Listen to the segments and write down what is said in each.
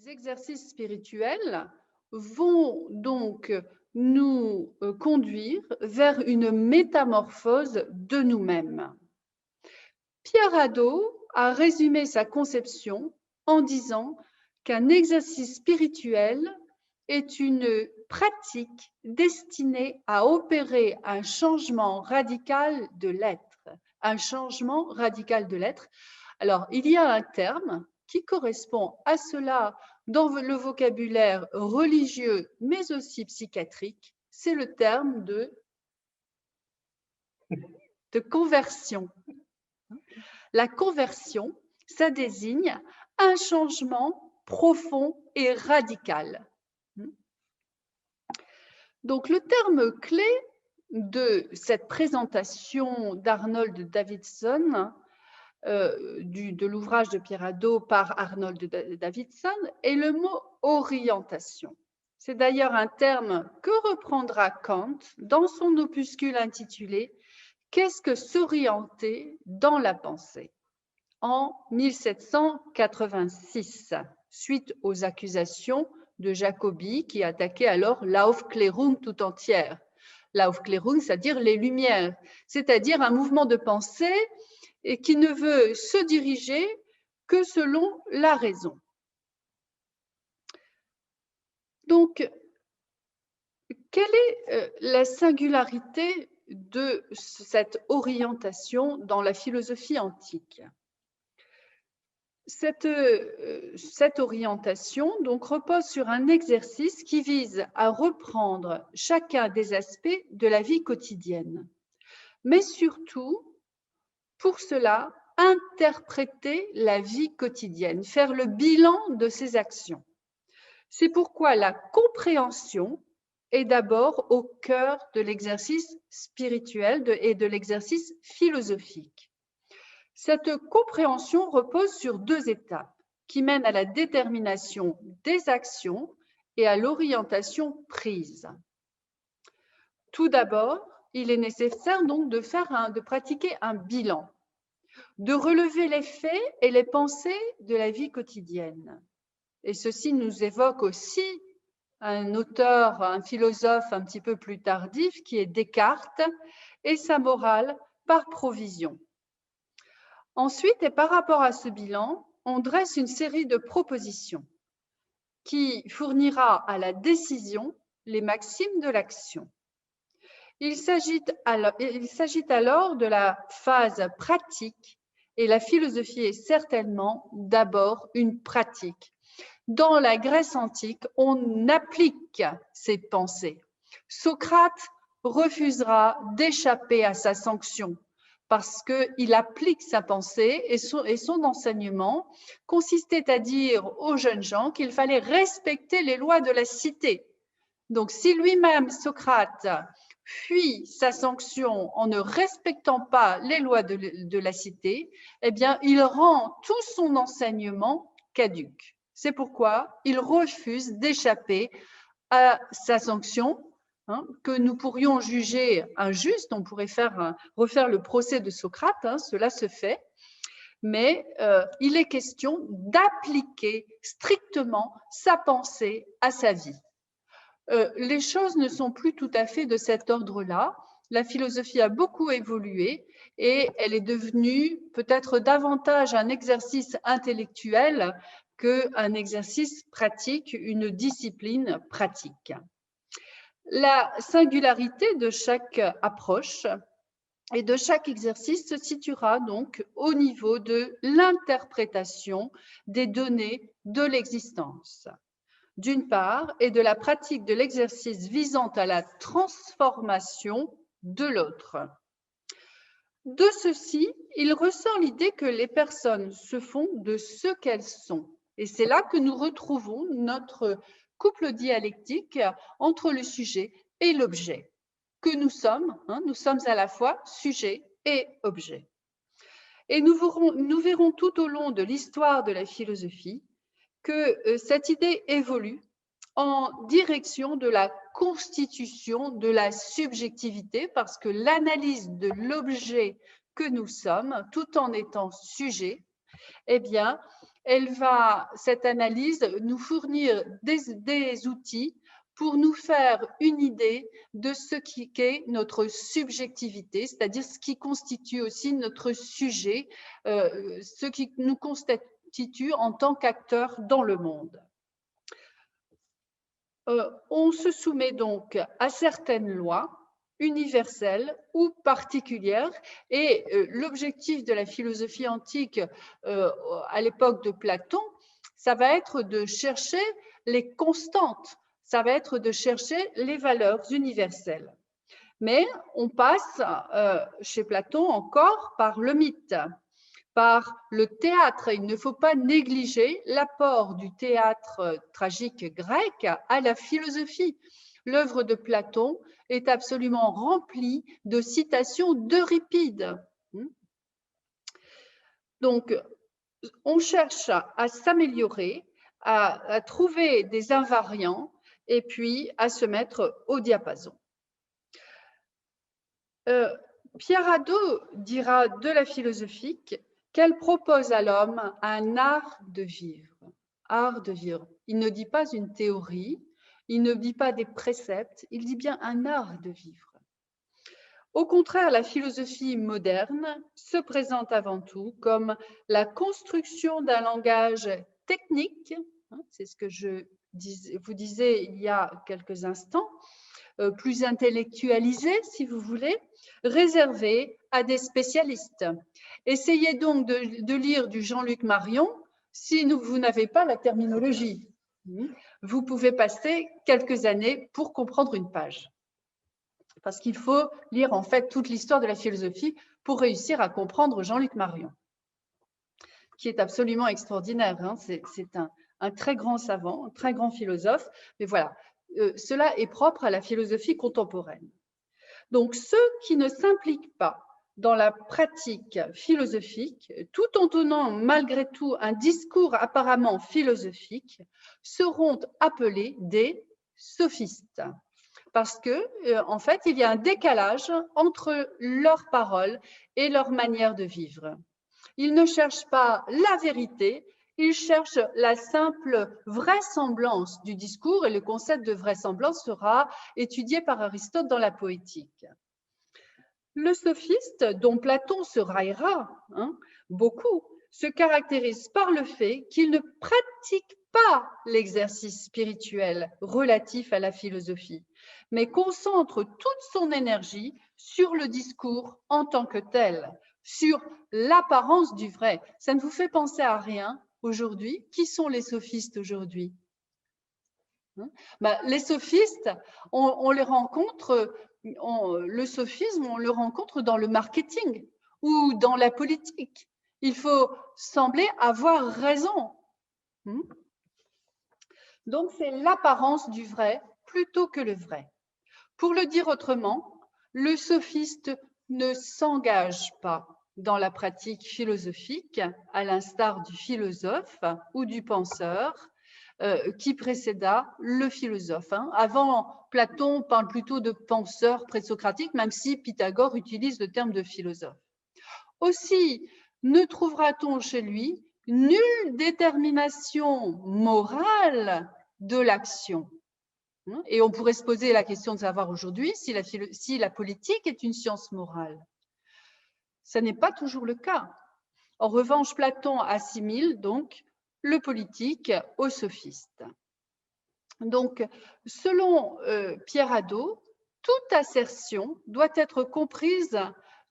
Les exercices spirituels vont donc nous conduire vers une métamorphose de nous-mêmes. Pierre Hadot a résumé sa conception en disant qu'un exercice spirituel est une pratique destinée à opérer un changement radical de l'être. Un changement radical de l'être. Alors, il y a un terme qui correspond à cela dans le vocabulaire religieux, mais aussi psychiatrique, c'est le terme de conversion. La conversion, ça désigne un changement profond et radical. Donc, le terme clé de cette présentation d'Arnold Davidson, de l'ouvrage de Pierre Hadot par Arnold Davidson, est le mot orientation. C'est d'ailleurs un terme que reprendra Kant dans son opuscule intitulé « Qu'est-ce que s'orienter dans la pensée ?» en 1786, suite aux accusations de Jacobi qui attaquait alors l'Aufklärung tout entière. L'Aufklärung, c'est-à-dire les Lumières, c'est-à-dire un mouvement de pensée et qui ne veut se diriger que selon la raison. Donc, quelle est la singularité de cette orientation dans la philosophie antique ? Cette orientation donc repose sur un exercice qui vise à reprendre chacun des aspects de la vie quotidienne, mais surtout, pour cela, interpréter la vie quotidienne, faire le bilan de ses actions. C'est pourquoi la compréhension est d'abord au cœur de l'exercice spirituel et de l'exercice philosophique. Cette compréhension repose sur deux étapes qui mènent à la détermination des actions et à l'orientation prise. Tout d'abord, il est nécessaire donc de pratiquer un bilan, de relever les faits et les pensées de la vie quotidienne. Et ceci nous évoque aussi un auteur, un philosophe un petit peu plus tardif qui est Descartes et sa morale par provision. Ensuite, et par rapport à ce bilan, on dresse une série de propositions qui fournira à la décision les maximes de l'action. Il s'agit alors de la phase pratique et la philosophie est certainement d'abord une pratique. Dans la Grèce antique, on applique ces pensées. Socrate refusera d'échapper à sa sanction parce qu'il applique sa pensée et son enseignement consistait à dire aux jeunes gens qu'il fallait respecter les lois de la cité. Donc, si lui-même, Socrate, fuit sa sanction en ne respectant pas les lois de la cité, eh bien, il rend tout son enseignement caduc. C'est pourquoi il refuse d'échapper à sa sanction, que nous pourrions juger injuste. On pourrait refaire le procès de Socrate, cela se fait, mais il est question d'appliquer strictement sa pensée à sa vie. Les choses ne sont plus tout à fait de cet ordre-là. La philosophie a beaucoup évolué et elle est devenue peut-être davantage un exercice intellectuel qu'un exercice pratique, une discipline pratique. La singularité de chaque approche et de chaque exercice se situera donc au niveau de l'interprétation des données de l'existence, d'une part, et de la pratique de l'exercice visant à la transformation de l'autre. De ceci, il ressort l'idée que les personnes se font de ce qu'elles sont. Et c'est là que nous retrouvons notre couple dialectique entre le sujet et l'objet, que nous sommes à la fois sujet et objet. Et nous verrons tout au long de l'histoire de la philosophie que cette idée évolue en direction de la constitution de la subjectivité, parce que l'analyse de l'objet que nous sommes, tout en étant sujet, eh bien, Cette analyse, nous fournir des outils pour nous faire une idée de ce qu'est notre subjectivité, c'est-à-dire ce qui constitue aussi notre sujet, ce qui nous constitue en tant qu'acteurs dans le monde. On se soumet donc à certaines lois universelles ou particulières, et l'objectif de la philosophie antique à l'époque de Platon, ça va être de chercher les constantes, ça va être de chercher les valeurs universelles. Mais on passe chez Platon encore par le mythe, par le théâtre. Il ne faut pas négliger l'apport du théâtre tragique grec à la philosophie. L'œuvre de Platon est absolument remplie de citations d'Euripide. Donc, on cherche à s'améliorer, à trouver des invariants et puis à se mettre au diapason. Pierre Hadot dira de la philosophie qu'elle propose à l'homme un art de vivre. Art de vivre. Il ne dit pas une théorie, il ne dit pas des préceptes, il dit bien un art de vivre. Au contraire, la philosophie moderne se présente avant tout comme la construction d'un langage technique, c'est ce que je vous disais il y a quelques instants, plus intellectualisé, si vous voulez, réservé à des spécialistes. Essayez donc de lire du Jean-Luc Marion si vous n'avez pas la terminologie. Vous pouvez passer quelques années pour comprendre une page. Parce qu'il faut lire en fait toute l'histoire de la philosophie pour réussir à comprendre Jean-Luc Marion, qui est absolument extraordinaire. C'est un très grand savant, un très grand philosophe. Mais voilà, cela est propre à la philosophie contemporaine. Donc, ceux qui ne s'impliquent pas dans la pratique philosophique, tout en tenant malgré tout un discours apparemment philosophique, seront appelés des sophistes. Parce que, en fait, il y a un décalage entre leurs paroles et leur manière de vivre. Ils ne cherchent pas la vérité, ils cherchent la simple vraisemblance du discours, et le concept de vraisemblance sera étudié par Aristote dans la poétique. Le sophiste, dont Platon se raillera beaucoup, se caractérise par le fait qu'il ne pratique pas l'exercice spirituel relatif à la philosophie, mais concentre toute son énergie sur le discours en tant que tel, sur l'apparence du vrai. Ça ne vous fait penser à rien aujourd'hui? Qui sont les sophistes aujourd'hui? Les sophistes, on les rencontre, le sophisme, on le rencontre dans le marketing ou dans la politique. Il faut sembler avoir raison. Donc, c'est l'apparence du vrai plutôt que le vrai. Pour le dire autrement, le sophiste ne s'engage pas dans la pratique philosophique, à l'instar du philosophe ou du penseur qui précéda le philosophe. Avant, Platon parle plutôt de penseur présocratique, même si Pythagore utilise le terme de philosophe. Aussi, ne trouvera-t-on chez lui nulle détermination morale de l'action. Et on pourrait se poser la question de savoir aujourd'hui si la politique est une science morale. Ce n'est pas toujours le cas. En revanche, Platon assimile donc le politique au sophiste. Donc, selon Pierre Hadot, toute assertion doit être comprise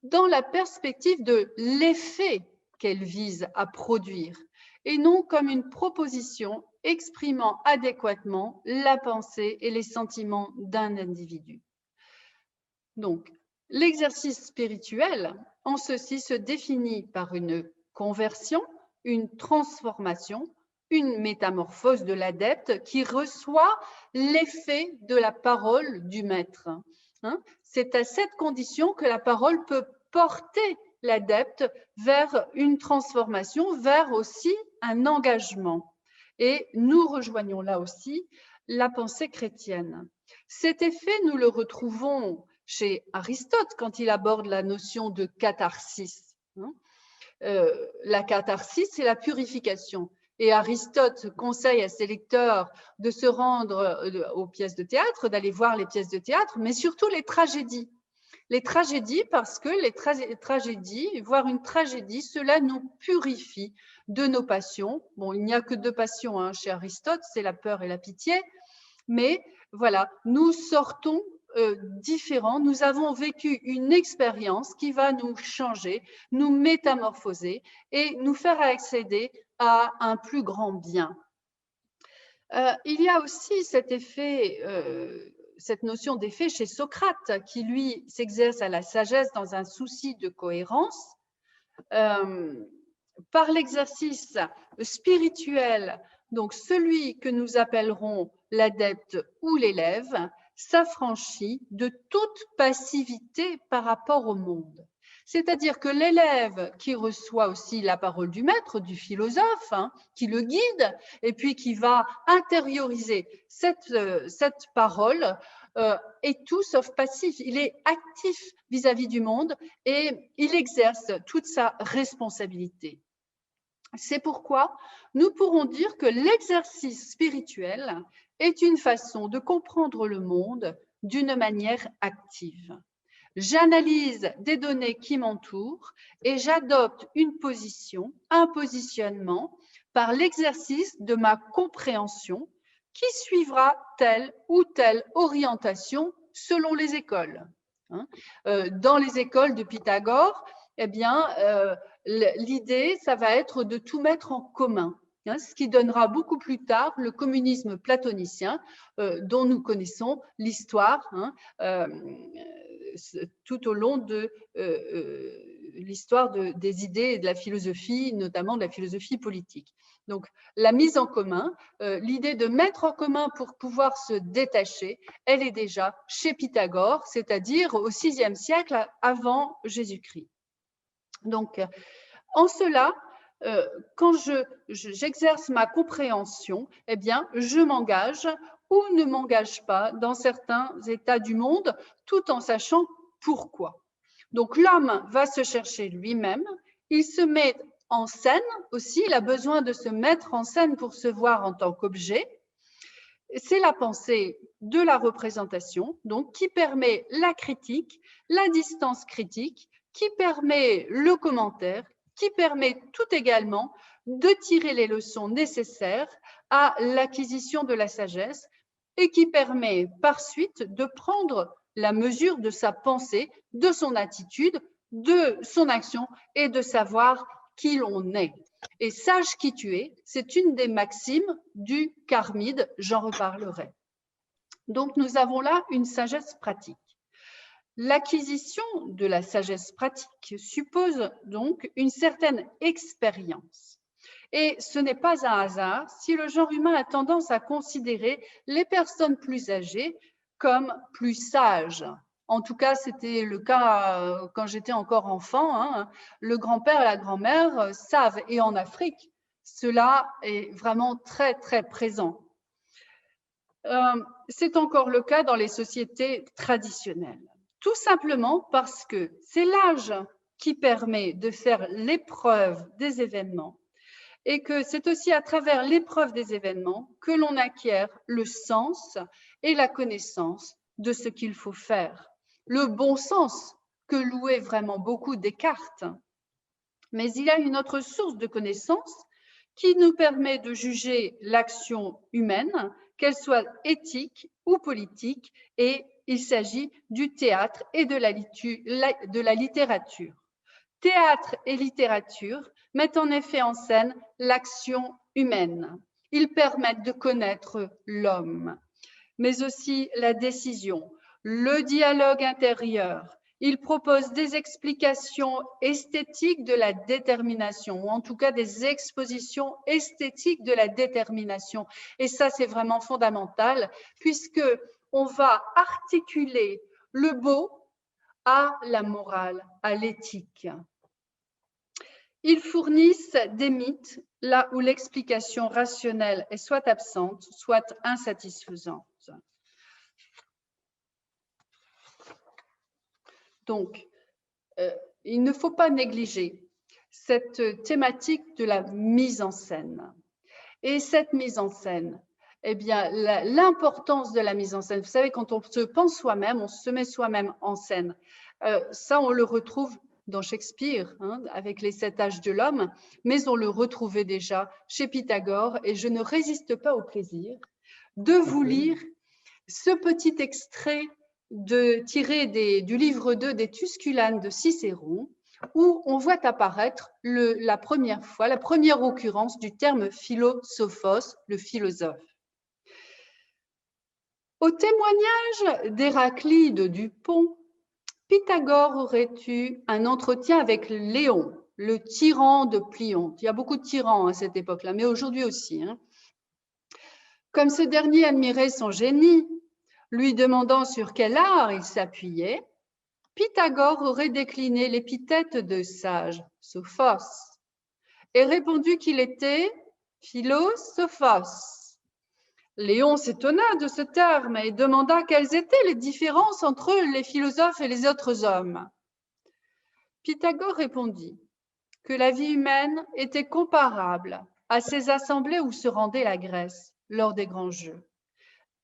dans la perspective de l'effet qu'elle vise à produire, et non comme une proposition exprimant adéquatement la pensée et les sentiments d'un individu. Donc, l'exercice spirituel, en ceci, se définit par une conversion, une transformation, une métamorphose de l'adepte qui reçoit l'effet de la parole du maître. C'est à cette condition que la parole peut porter l'adepte vers une transformation, vers aussi un engagement. Et nous rejoignons là aussi la pensée chrétienne. Cet effet, nous le retrouvons chez Aristote quand il aborde la notion de catharsis. La catharsis, c'est la purification. Et Aristote conseille à ses lecteurs de se rendre aux pièces de théâtre, d'aller voir les pièces de théâtre, mais surtout les tragédies. Les tragédies, parce que les tragédies, voir une tragédie, cela nous purifie de nos passions. Bon, il n'y a que deux passions hein, chez Aristote, c'est la peur et la pitié. Mais voilà, nous sortons différents, nous avons vécu une expérience qui va nous changer, nous métamorphoser et nous faire accéder à un plus grand bien. Il y a aussi cet effet, cette notion d'effet chez Socrate, qui lui s'exerce à la sagesse dans un souci de cohérence. Par l'exercice spirituel, donc celui que nous appellerons l'adepte ou l'élève, s'affranchit de toute passivité par rapport au monde. C'est-à-dire que l'élève qui reçoit aussi la parole du maître, du philosophe, hein, qui le guide, et puis qui va intérioriser cette parole, est tout sauf passif. Il est actif vis-à-vis du monde et il exerce toute sa responsabilité. C'est pourquoi nous pourrons dire que l'exercice spirituel est une façon de comprendre le monde d'une manière active. J'analyse des données qui m'entourent et j'adopte une position, un positionnement par l'exercice de ma compréhension qui suivra telle ou telle orientation selon les écoles. Dans les écoles de Pythagore, eh bien, l'idée, ça va être de tout mettre en commun, hein, ce qui donnera beaucoup plus tard le communisme platonicien dont nous connaissons l'histoire hein, tout au long de l'histoire des idées et de la philosophie, notamment de la philosophie politique. Donc, la mise en commun, l'idée de mettre en commun pour pouvoir se détacher, elle est déjà chez Pythagore, c'est-à-dire au VIe siècle avant Jésus-Christ. Donc, en cela, quand j'exerce ma compréhension, eh bien, je m'engage ou ne m'engage pas dans certains états du monde, tout en sachant pourquoi. Donc, l'homme va se chercher lui-même, il se met en scène aussi, il a besoin de se mettre en scène pour se voir en tant qu'objet. C'est la pensée de la représentation, donc qui permet la critique, la distance critique, qui permet le commentaire, qui permet tout également de tirer les leçons nécessaires à l'acquisition de la sagesse et qui permet par suite de prendre la mesure de sa pensée, de son attitude, de son action et de savoir qui l'on est. Et sache qui tu es, c'est une des maximes du Charmide, j'en reparlerai. Donc nous avons là une sagesse pratique. L'acquisition de la sagesse pratique suppose donc une certaine expérience. Et ce n'est pas un hasard si le genre humain a tendance à considérer les personnes plus âgées comme plus sages. En tout cas, c'était le cas quand j'étais encore enfant. Hein. Le grand-père et la grand-mère savent, et en Afrique, cela est vraiment très, très présent. C'est encore le cas dans les sociétés traditionnelles. Tout simplement parce que c'est l'âge qui permet de faire l'épreuve des événements et que c'est aussi à travers l'épreuve des événements que l'on acquiert le sens et la connaissance de ce qu'il faut faire. Le bon sens que louait vraiment beaucoup Descartes. Mais il y a une autre source de connaissance qui nous permet de juger l'action humaine, qu'elle soit éthique ou politique, et il s'agit du théâtre et de la littérature. Théâtre et littérature mettent en effet en scène l'action humaine. Ils permettent de connaître l'homme, mais aussi la décision, le dialogue intérieur. Ils proposent des explications esthétiques de la détermination, ou en tout cas des expositions esthétiques de la détermination. Et ça, c'est vraiment fondamental, puisque on va articuler le beau à la morale, à l'éthique. Ils fournissent des mythes là où l'explication rationnelle est soit absente, soit insatisfaisante. Donc, il ne faut pas négliger cette thématique de la mise en scène. Et cette mise en scène, eh bien, l'importance de la mise en scène, vous savez, quand on se pense soi-même, on se met soi-même en scène. Ça, on le retrouve dans Shakespeare, hein, avec les 7 âges de l'homme, mais on le retrouvait déjà chez Pythagore, et je ne résiste pas au plaisir de vous lire ce petit extrait tiré du livre 2 des Tusculanes de Cicéron, où on voit apparaître la première occurrence du terme philosophos, le philosophe. Au témoignage d'Héraclide du Pont, Pythagore aurait eu un entretien avec Léon, le tyran de Plion. Il y a beaucoup de tyrans à cette époque-là, mais aujourd'hui aussi. Hein. Comme ce dernier admirait son génie, lui demandant sur quel art il s'appuyait, Pythagore aurait décliné l'épithète de sage, sophos, et répondu qu'il était philosophos. Léon s'étonna de ce terme et demanda quelles étaient les différences entre les philosophes et les autres hommes. Pythagore répondit que la vie humaine était comparable à ces assemblées où se rendait la Grèce lors des grands jeux.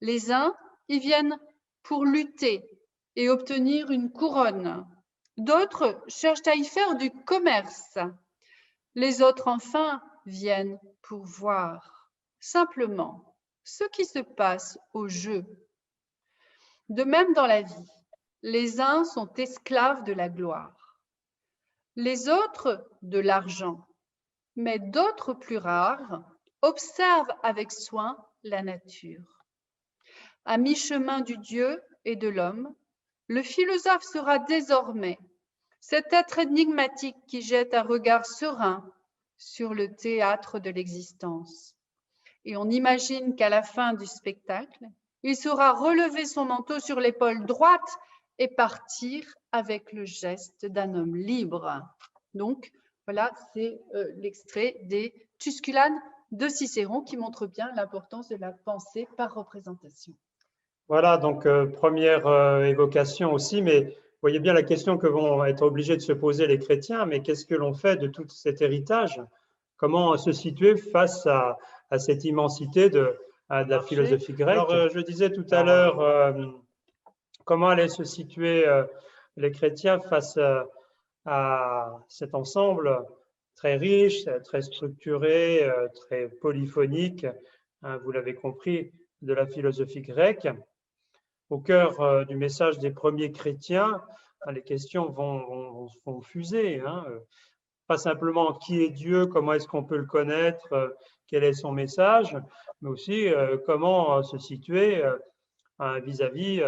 Les uns y viennent pour lutter et obtenir une couronne. D'autres cherchent à y faire du commerce. Les autres, enfin, viennent pour voir simplement ce qui se passe au jeu. De même dans la vie, les uns sont esclaves de la gloire, les autres de l'argent, mais d'autres plus rares observent avec soin la nature. À mi-chemin du Dieu et de l'homme, le philosophe sera désormais cet être énigmatique qui jette un regard serein sur le théâtre de l'existence. Et on imagine qu'à la fin du spectacle, il saura relever son manteau sur l'épaule droite et partir avec le geste d'un homme libre. Donc, voilà, c'est l'extrait des Tusculanes de Cicéron qui montre bien l'importance de la pensée par représentation. Voilà, donc première évocation aussi, mais vous voyez bien la question que vont être obligés de se poser les chrétiens, mais qu'est-ce que l'on fait de tout cet héritage? Comment se situer face à cette immensité de la philosophie grecque? Alors, je disais tout à l'heure, comment allaient se situer les chrétiens face à cet ensemble très riche, très structuré, très polyphonique, hein, vous l'avez compris, de la philosophie grecque. Au cœur du message des premiers chrétiens, les questions vont fuser. Hein. Pas simplement qui est Dieu, comment est-ce qu'on peut le connaître, quel est son message, mais aussi comment se situer vis-à-vis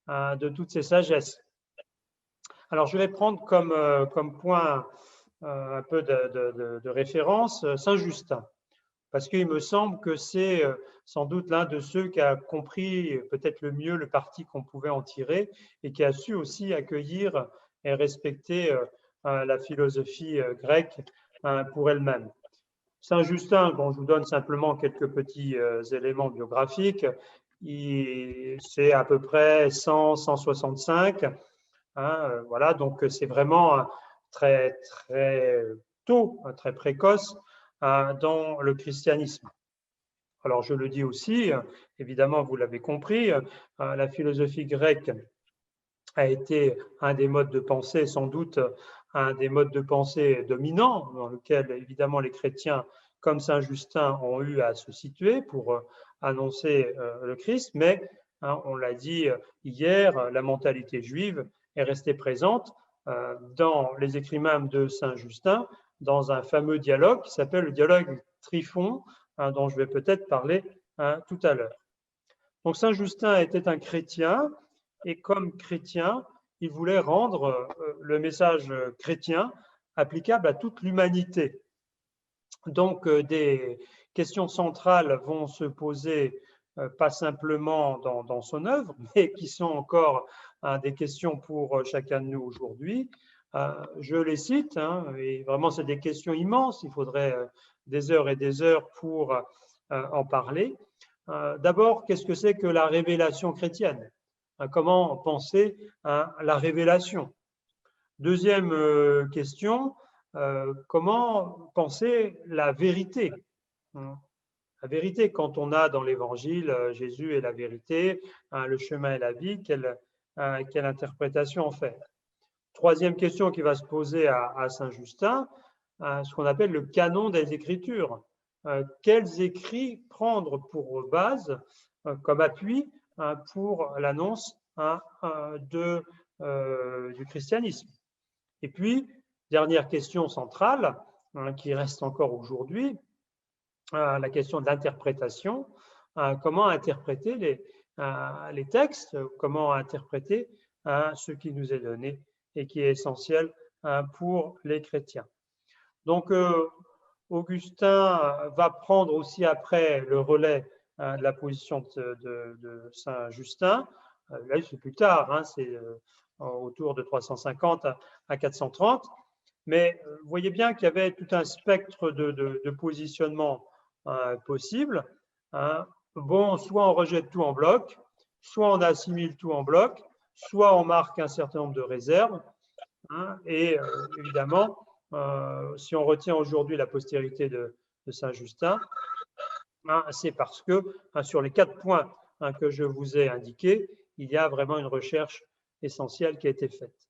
de toutes ces sagesses. Alors, je vais prendre comme point un peu de référence Saint Justin, parce qu'il me semble que c'est sans doute l'un de ceux qui a compris peut-être le mieux le parti qu'on pouvait en tirer et qui a su aussi accueillir et respecter la philosophie grecque pour elle-même. Saint Justin, bon, je vous donne simplement quelques petits éléments biographiques. C'est à peu près 100-165. Hein, voilà, donc c'est vraiment très, très tôt, très précoce dans le christianisme. Alors je le dis aussi, évidemment vous l'avez compris, la philosophie grecque a été un des modes de pensée, sans doute un des modes de pensée dominants, dans lequel évidemment les chrétiens comme Saint Justin ont eu à se situer pour annoncer le Christ, mais on l'a dit hier, la mentalité juive est restée présente dans les écrits même de Saint Justin, dans un fameux dialogue qui s'appelle le dialogue Tryphon, dont je vais peut-être parler tout à l'heure. Donc Saint Justin était un chrétien, et comme chrétien, il voulait rendre le message chrétien applicable à toute l'humanité. Donc des questions centrales vont se poser pas simplement dans son œuvre, mais qui sont encore des questions pour chacun de nous aujourd'hui. Je les cite, et vraiment c'est des questions immenses, il faudrait des heures et des heures pour en parler. D'abord, qu'est-ce que c'est que la révélation chrétienne? Comment penser à la révélation? Deuxième question, comment penser la vérité? la vérité. Quand on a dans l'Évangile Jésus est la vérité, le chemin et la vie, quelle interprétation en fait? Troisième question qui va se poser à Saint Justin, ce qu'on appelle le canon des Écritures. Quels écrits prendre pour base, comme appui pour l'annonce du christianisme? Et puis, dernière question centrale, qui reste encore aujourd'hui, la question de l'interprétation. Comment interpréter les textes, comment interpréter ce qui nous est donné et qui est essentiel pour les chrétiens. Donc, Augustin va prendre aussi après le relais de la position de Saint Justin. Là, c'est plus tard, c'est autour de 350 à 430. Mais vous voyez bien qu'il y avait tout un spectre de positionnement possible. Bon, soit on rejette tout en bloc, soit on assimile tout en bloc, soit on marque un certain nombre de réserves. Et évidemment, si on retient aujourd'hui la postérité de Saint Justin, c'est parce que sur les 4 points que je vous ai indiqués, il y a vraiment une recherche essentielle qui a été faite.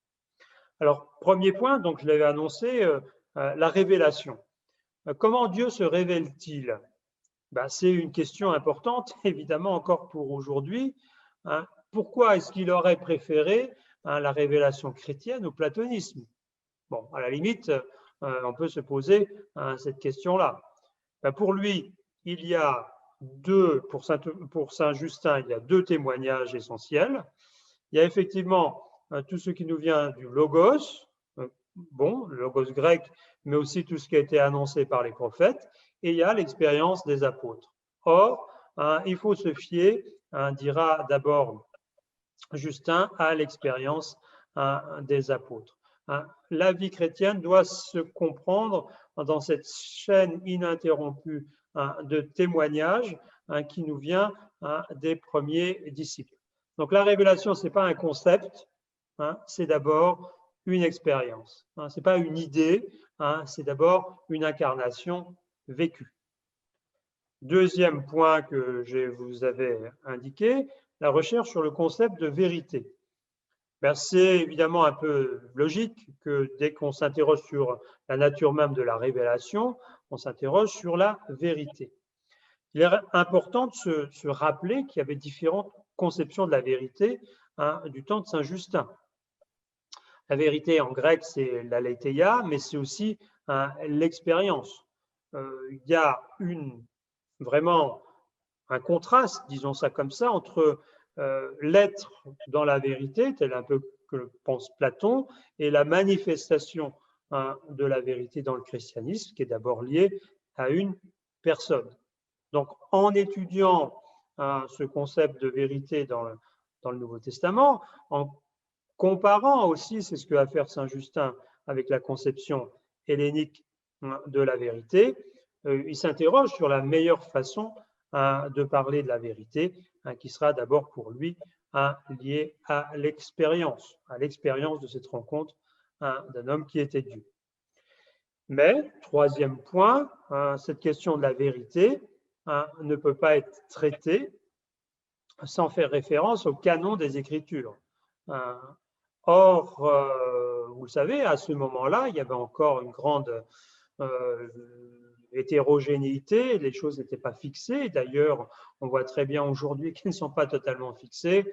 Alors, premier point, donc je l'avais annoncé, la révélation. Comment Dieu se révèle-t-il? C'est une question importante, évidemment, encore pour aujourd'hui. Pourquoi est-ce qu'il aurait préféré la révélation chrétienne au platonisme? Bon, à la limite, on peut se poser cette question-là. Pour lui, il y a pour Saint Justin, il y a 2 témoignages essentiels. Il y a effectivement tout ce qui nous vient du logos, le logos grec, mais aussi tout ce qui a été annoncé par les prophètes, et il y a l'expérience des apôtres. Or, il faut se fier, dira d'abord Justin, à l'expérience des apôtres. La vie chrétienne doit se comprendre dans cette chaîne ininterrompue de témoignages qui nous vient des premiers disciples. Donc la révélation, ce n'est pas un concept, c'est d'abord une expérience. Ce n'est pas une idée, c'est d'abord une incarnation vécue. Deuxième point que je vous avais indiqué, la recherche sur le concept de vérité. C'est évidemment un peu logique que dès qu'on s'interroge sur la nature même de la révélation, on s'interroge sur la vérité. Il est important de se rappeler qu'il y avait différentes conceptions de la vérité du temps de Saint Justin. La vérité en grec, c'est l'aletheia, mais c'est aussi l'expérience. Il y a vraiment un contraste, disons ça comme ça, entre l'être dans la vérité, tel un peu que pense Platon, et la manifestation de la vérité dans le christianisme, qui est d'abord liée à une personne. Donc, en étudiant ce concept de vérité dans le Nouveau Testament, en comparant aussi, c'est ce que va faire Saint Justin avec la conception hellénique de la vérité, il s'interroge sur la meilleure façon de parler de la vérité, qui sera d'abord pour lui liée à l'expérience de cette rencontre d'un homme qui était Dieu. Mais, troisième point, cette question de la vérité ne peut pas être traitée sans faire référence au canon des Écritures. Or, vous le savez, à ce moment-là, il y avait encore une grande hétérogénéité, les choses n'étaient pas fixées. D'ailleurs, on voit très bien aujourd'hui qu'elles ne sont pas totalement fixées.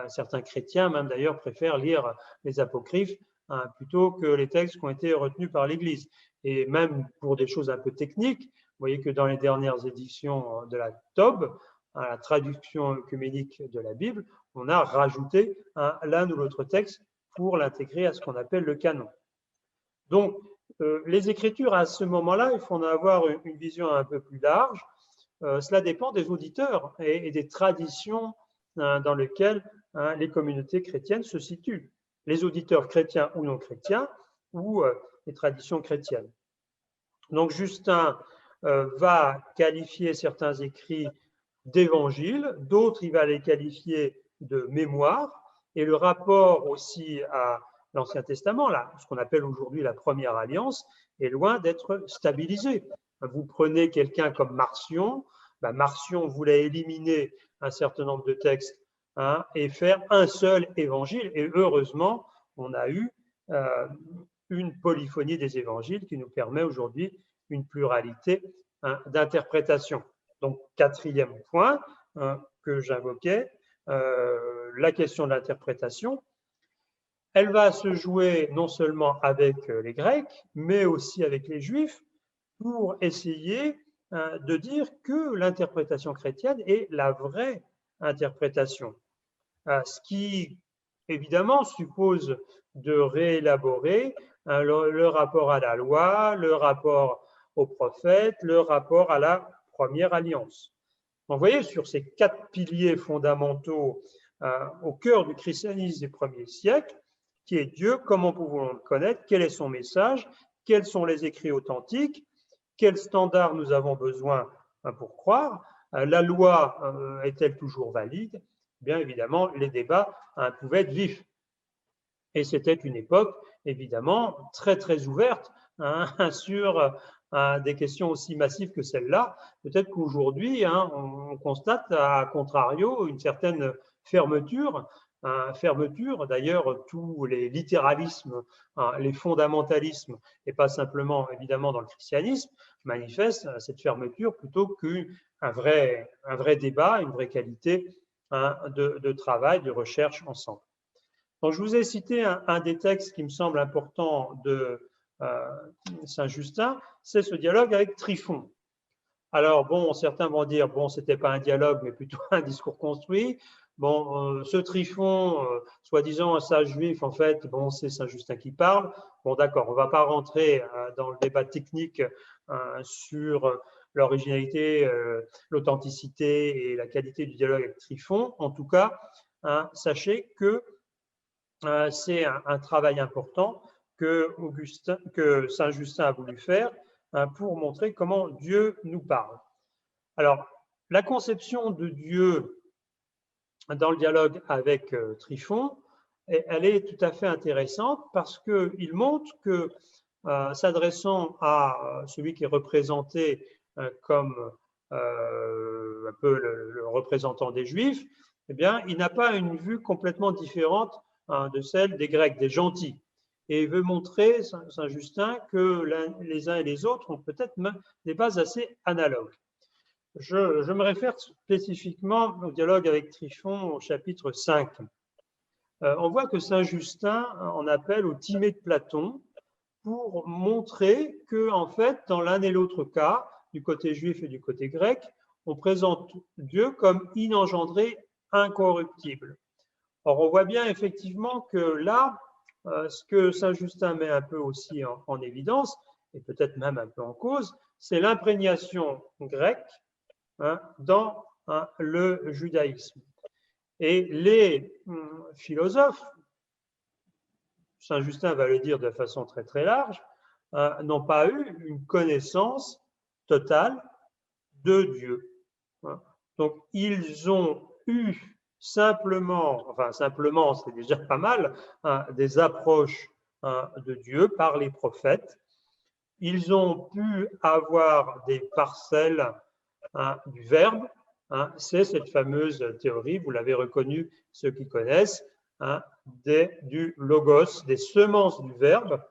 Certains chrétiens, même d'ailleurs, préfèrent lire les apocryphes plutôt que les textes qui ont été retenus par l'Église. Et même pour des choses un peu techniques, vous voyez que dans les dernières éditions de la TOB, la traduction œcuménique de la Bible, on a rajouté l'un ou l'autre texte pour l'intégrer à ce qu'on appelle le canon. Donc, les Écritures, à ce moment-là, il faut en avoir une vision un peu plus large. Cela dépend des auditeurs et des traditions dans lesquelles les communautés chrétiennes se situent. Les auditeurs chrétiens ou non chrétiens, ou les traditions chrétiennes. Donc, Justin va qualifier certains écrits d'évangiles, d'autres, il va les qualifier de mémoire, et le rapport aussi à l'Ancien Testament, là, ce qu'on appelle aujourd'hui la Première Alliance, est loin d'être stabilisé. Vous prenez quelqu'un comme Marcion, Marcion voulait éliminer un certain nombre de textes et faire un seul évangile. Et heureusement, on a eu une polyphonie des évangiles qui nous permet aujourd'hui une pluralité d'interprétations. Donc, quatrième point que j'invoquais, la question de l'interprétation. Elle va se jouer non seulement avec les Grecs, mais aussi avec les Juifs, pour essayer de dire que l'interprétation chrétienne est la vraie interprétation. Ce qui, évidemment, suppose de réélaborer le rapport à la loi, le rapport aux prophètes, le rapport à la première alliance. Donc, vous voyez, sur ces 4 piliers fondamentaux au cœur du christianisme des premiers siècles, qui est Dieu, comment pouvons-nous le connaître, quel est son message, quels sont les écrits authentiques, quels standards nous avons besoin pour croire, la loi est-elle toujours valide? Bien évidemment, les débats pouvaient être vifs. Et c'était une époque, évidemment, très, très ouverte sur des questions aussi massives que celle-là. Peut-être qu'aujourd'hui, on constate, à contrario, une certaine fermeture. D'ailleurs, tous les littéralismes, les fondamentalismes, et pas simplement, évidemment, dans le christianisme, manifestent cette fermeture plutôt qu'un vrai débat, une vraie qualité de travail, de recherche ensemble. Donc, je vous ai cité un des textes qui me semble important de Saint Justin, c'est ce dialogue avec Tryphon. Alors, bon, certains vont dire, bon, ce n'était pas un dialogue, mais plutôt un discours construit. Bon, ce Tryphon, soi-disant un sage juif, en fait, bon, c'est Saint Justin qui parle. Bon, d'accord, on ne va pas rentrer dans le débat technique sur l'originalité, l'authenticité et la qualité du dialogue avec Tryphon. En tout cas, sachez que c'est un travail important que Saint Justin a voulu faire pour montrer comment Dieu nous parle. Alors, la conception de Dieu dans le dialogue avec Tryphon, elle est tout à fait intéressante parce qu'il montre que, s'adressant à celui qui est représenté comme un peu le représentant des Juifs, eh bien, il n'a pas une vue complètement différente de celle des Grecs, des gentils. Et il veut montrer, Saint Justin, que les uns et les autres ont peut-être même des bases assez analogues. Je me réfère spécifiquement au dialogue avec Tryphon au chapitre 5. On voit que Saint Justin en appelle au Timée de Platon pour montrer que, en fait, dans l'un et l'autre cas, du côté juif et du côté grec, on présente Dieu comme inengendré, incorruptible. Or, on voit bien effectivement que là, ce que Saint Justin met un peu aussi en évidence, et peut-être même un peu en cause, c'est l'imprégnation grecque dans le judaïsme. Et les philosophes, Saint Justin va le dire de façon très très large, n'ont pas eu une connaissance totale de Dieu. Donc, ils ont eu simplement c'est déjà pas mal, des approches de Dieu par les prophètes. Ils ont pu avoir des parcelles du Verbe. C'est cette fameuse théorie, vous l'avez reconnue, ceux qui connaissent, du logos, des semences du Verbe,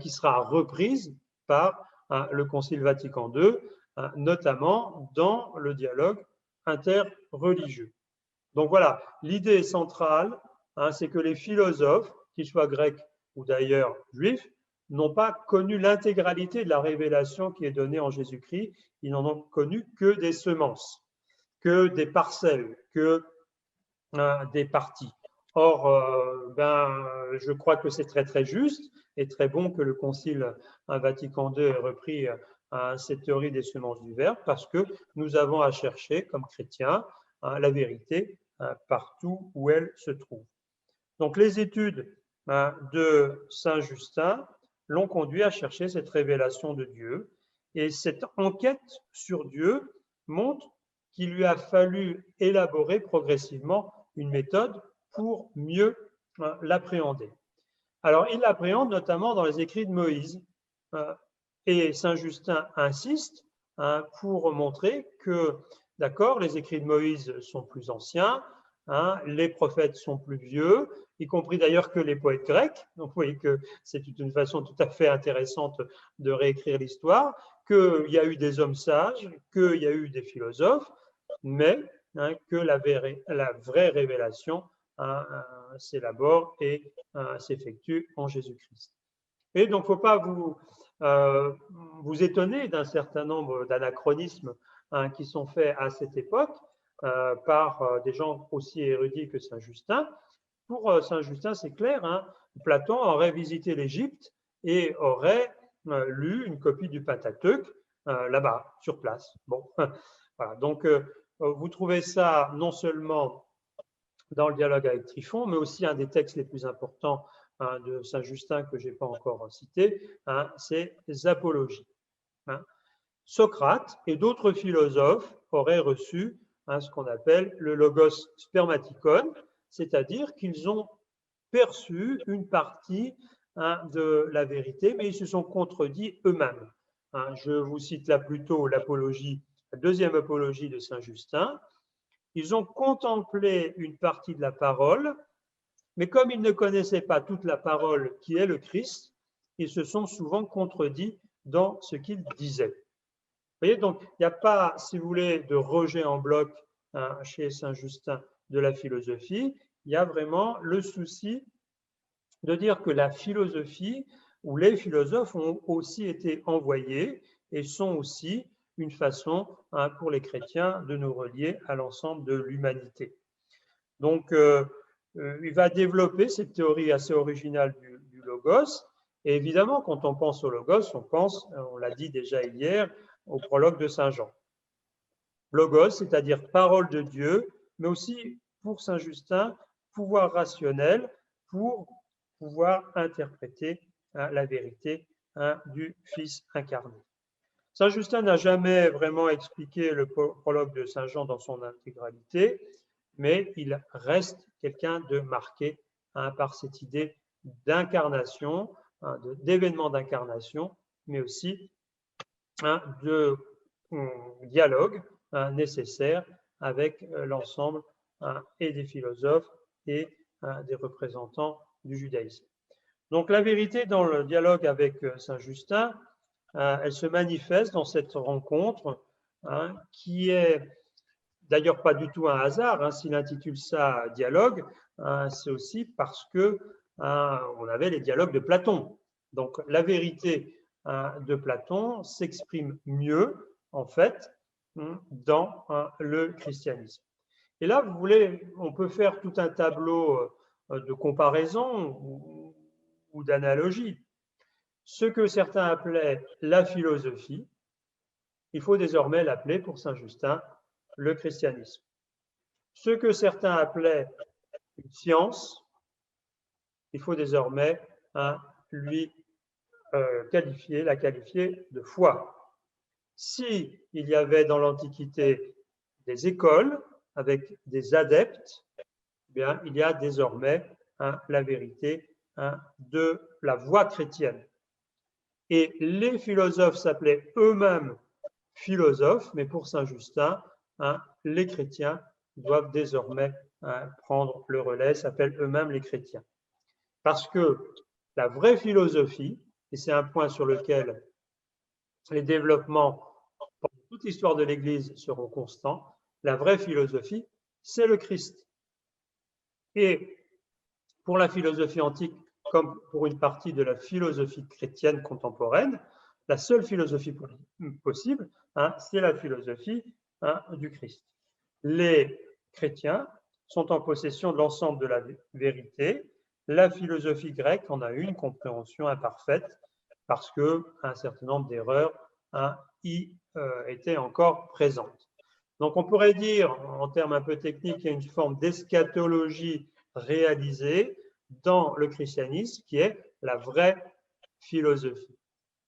qui sera reprise par le Concile Vatican II, notamment dans le dialogue interreligieux. Donc voilà, l'idée centrale, c'est que les philosophes, qu'ils soient grecs ou d'ailleurs juifs, n'ont pas connu l'intégralité de la révélation qui est donnée en Jésus-Christ. Ils n'en ont connu que des semences, que des parcelles, que des parties. Or, je crois que c'est très très juste et très bon que le Concile Vatican II ait repris cette théorie des semences du Verbe, parce que nous avons à chercher, comme chrétiens, la vérité partout où elle se trouve. Donc, les études de Saint Justin l'ont conduit à chercher cette révélation de Dieu, et cette enquête sur Dieu montre qu'il lui a fallu élaborer progressivement une méthode pour mieux l'appréhender. Alors, il l'appréhende notamment dans les écrits de Moïse, et Saint Justin insiste pour montrer que d'accord, les écrits de Moïse sont plus anciens, hein, les prophètes sont plus vieux, y compris d'ailleurs que les poètes grecs. Donc, vous voyez que c'est une façon tout à fait intéressante de réécrire l'histoire, qu'il y a eu des hommes sages, qu'il y a eu des philosophes, mais hein, que la vraie révélation hein, s'élabore et s'effectue en Jésus-Christ. Et donc, il ne faut pas vous étonner d'un certain nombre d'anachronismes hein, qui sont faits à cette époque par des gens aussi érudits que Saint Justin. Pour Saint Justin, c'est clair, hein, Platon aurait visité l'Égypte et aurait lu une copie du Pentateuque là-bas, sur place. Bon, voilà. Donc, vous trouvez ça non seulement dans le dialogue avec Tryphon, mais aussi un des textes les plus importants hein, de Saint Justin que je n'ai pas encore cité, hein, c'est les Apologies. Hein. Socrate et d'autres philosophes auraient reçu hein, ce qu'on appelle le logos spermaticon, c'est-à-dire qu'ils ont perçu une partie hein, de la vérité, mais ils se sont contredits eux-mêmes. Hein. Je vous cite là plutôt l'apologie, la deuxième apologie de Saint Justin. Ils ont contemplé une partie de la parole, mais comme ils ne connaissaient pas toute la parole qui est le Christ, ils se sont souvent contredits dans ce qu'ils disaient. Vous voyez, donc il n'y a pas, si vous voulez, de rejet en bloc hein, chez Saint Justin de la philosophie, il y a vraiment le souci de dire que la philosophie ou les philosophes ont aussi été envoyés et sont aussi une façon hein, pour les chrétiens de nous relier à l'ensemble de l'humanité. Donc, il va développer cette théorie assez originale du logos. Et évidemment, quand on pense au logos, on pense, on l'a dit déjà hier, au prologue de Saint Jean. Logos, c'est-à-dire parole de Dieu, mais aussi pour Saint Justin, pouvoir rationnel pour pouvoir interpréter hein, la vérité hein, du Fils incarné. Saint Justin n'a jamais vraiment expliqué le prologue de Saint Jean dans son intégralité, mais il reste quelqu'un de marqué hein, par cette idée d'incarnation, hein, d'événement d'incarnation, mais aussi hein, de dialogue hein, nécessaire avec l'ensemble hein, et des philosophes et hein, des représentants du judaïsme. Donc la vérité dans le dialogue avec Saint Justin, elle se manifeste dans cette rencontre hein, qui est d'ailleurs pas du tout un hasard. Hein, s'il intitule ça dialogue, c'est aussi parce que on avait les dialogues de Platon. Donc la vérité de Platon s'exprime mieux en fait dans le christianisme. Et là, vous voulez, on peut faire tout un tableau de comparaison ou d'analogie. Ce que certains appelaient la philosophie, il faut désormais l'appeler pour Saint Justin le christianisme. Ce que certains appelaient une science, il faut désormais lui la qualifier de foi. Si il y avait dans l'Antiquité des écoles avec des adeptes, eh bien, il y a désormais la vérité de la voie chrétienne. Et les philosophes s'appelaient eux-mêmes philosophes, mais pour Saint Justin, les chrétiens doivent désormais prendre le relais, s'appellent eux-mêmes les chrétiens. Parce que la vraie philosophie, et c'est un point sur lequel les développements pendant toute l'histoire de l'Église seront constants, la vraie philosophie, c'est le Christ. Et pour la philosophie antique, comme pour une partie de la philosophie chrétienne contemporaine, la seule philosophie possible, c'est la philosophie du Christ. Les chrétiens sont en possession de l'ensemble de la vérité. La philosophie grecque en a une compréhension imparfaite parce qu'un certain nombre d'erreurs y étaient encore présentes. Donc on pourrait dire, en termes un peu techniques, qu'il y a une forme d'eschatologie réalisée dans le christianisme qui est la vraie philosophie.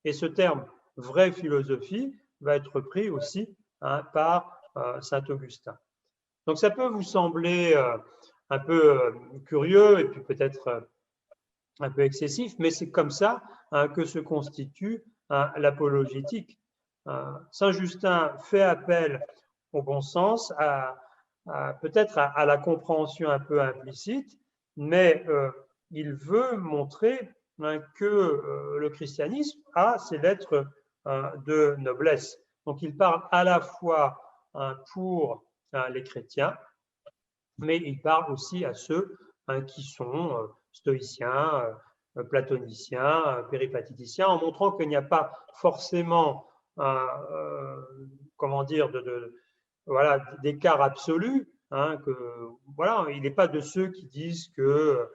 Et ce terme vraie philosophie va être pris aussi par saint Augustin. Donc ça peut vous sembler un peu curieux et puis peut-être un peu excessif, mais c'est comme ça que se constitue l'apologétique. Saint Justin fait appel au bon sens, peut-être à la compréhension un peu implicite, mais il veut montrer que le christianisme a ses lettres de noblesse. Donc il parle à la fois pour les chrétiens, mais il parle aussi à ceux qui sont stoïciens, platoniciens, péripatéticiens, en montrant qu'il n'y a pas forcément comment dire, voilà, d'écart absolu. Que, voilà, il n'est pas de ceux qui disent que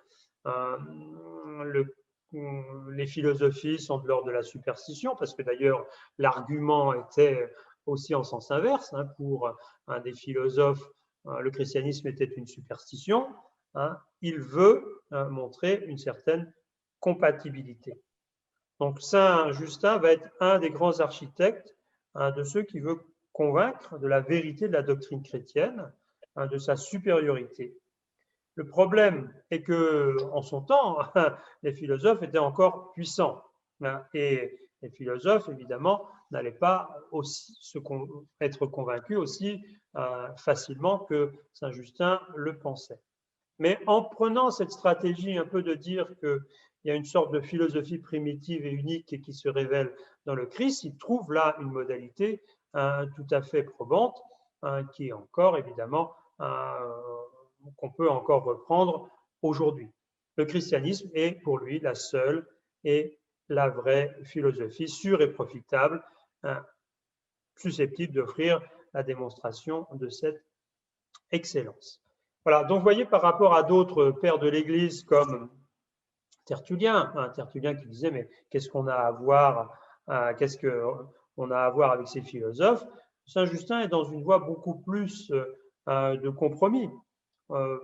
les philosophies sont de l'ordre de la superstition, parce que d'ailleurs l'argument était aussi en sens inverse. Pour un des philosophes, le christianisme était une superstition. Il veut montrer une certaine compatibilité. Donc Saint Justin va être un des grands architectes de ceux qui veulent convaincre de la vérité de la doctrine chrétienne, de sa supériorité. Le problème est que, en son temps, les philosophes étaient encore puissants, et les philosophes, évidemment, n'allaient pas aussi être convaincus aussi facilement que Saint Justin le pensait. Mais en prenant cette stratégie un peu de dire qu'il y a une sorte de philosophie primitive et unique et qui se révèle dans le Christ, il trouve là une modalité tout à fait probante, qui est encore évidemment qu'on peut encore reprendre aujourd'hui. Le christianisme est pour lui la seule et la vraie philosophie sûre et profitable, susceptible d'offrir la démonstration de cette excellence. Voilà, donc vous voyez, par rapport à d'autres pères de l'Église comme Tertullien, Tertullien qui disait mais qu'est-ce qu'on a à voir, qu'est-ce qu'on a à voir avec ces philosophes, Saint Justin est dans une voie beaucoup plus de compromis.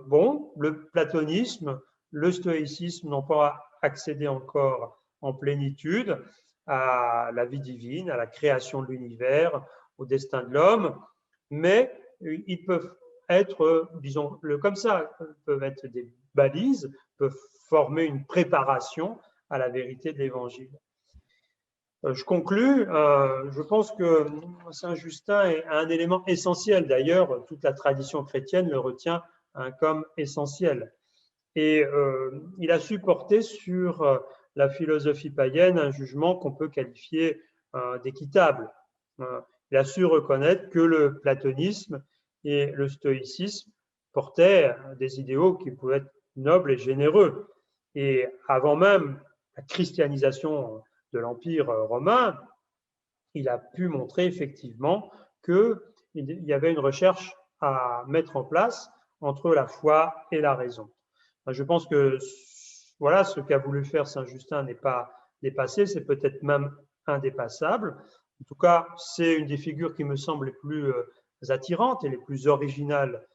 Bon, le platonisme, le stoïcisme n'ont pas accédé encore en plénitude à la vie divine, à la création de l'univers, au destin de l'homme, mais ils peuvent être, disons-le comme ça, peuvent être des balises, peuvent former une préparation à la vérité de l'Évangile. Je conclus, je pense que Saint Justin est un élément essentiel, d'ailleurs, toute la tradition chrétienne le retient comme essentiel. Et il a su porter sur la philosophie païenne un jugement qu'on peut qualifier d'équitable. Il a su reconnaître que le platonisme et le stoïcisme portaient des idéaux qui pouvaient être nobles et généreux. Et avant même la christianisation de l'Empire romain, il a pu montrer effectivement qu'il y avait une recherche à mettre en place entre la foi et la raison. Je pense que voilà, ce qu'a voulu faire Saint Justin n'est pas dépassé, c'est peut-être même indépassable. En tout cas, c'est une des figures qui me semble les plus attirantes et les plus originales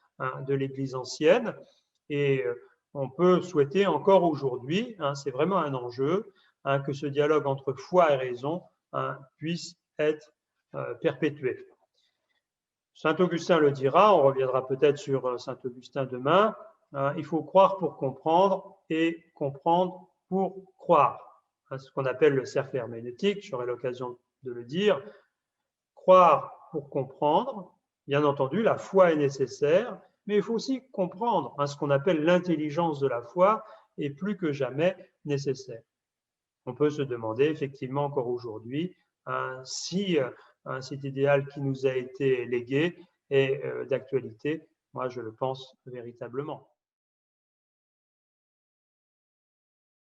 de l'Église ancienne. Et on peut souhaiter encore aujourd'hui, c'est vraiment un enjeu, que ce dialogue entre foi et raison puisse être perpétué. Saint Augustin le dira, on reviendra peut-être sur Saint Augustin demain, il faut croire pour comprendre et comprendre pour croire. Ce qu'on appelle le cercle herméneutique, j'aurai l'occasion de le dire. Croire pour comprendre, bien entendu, la foi est nécessaire, mais il faut aussi comprendre. Ce qu'on appelle l'intelligence de la foi est plus que jamais nécessaire. On peut se demander effectivement encore aujourd'hui si cet idéal qui nous a été légué est d'actualité. Moi, je le pense véritablement.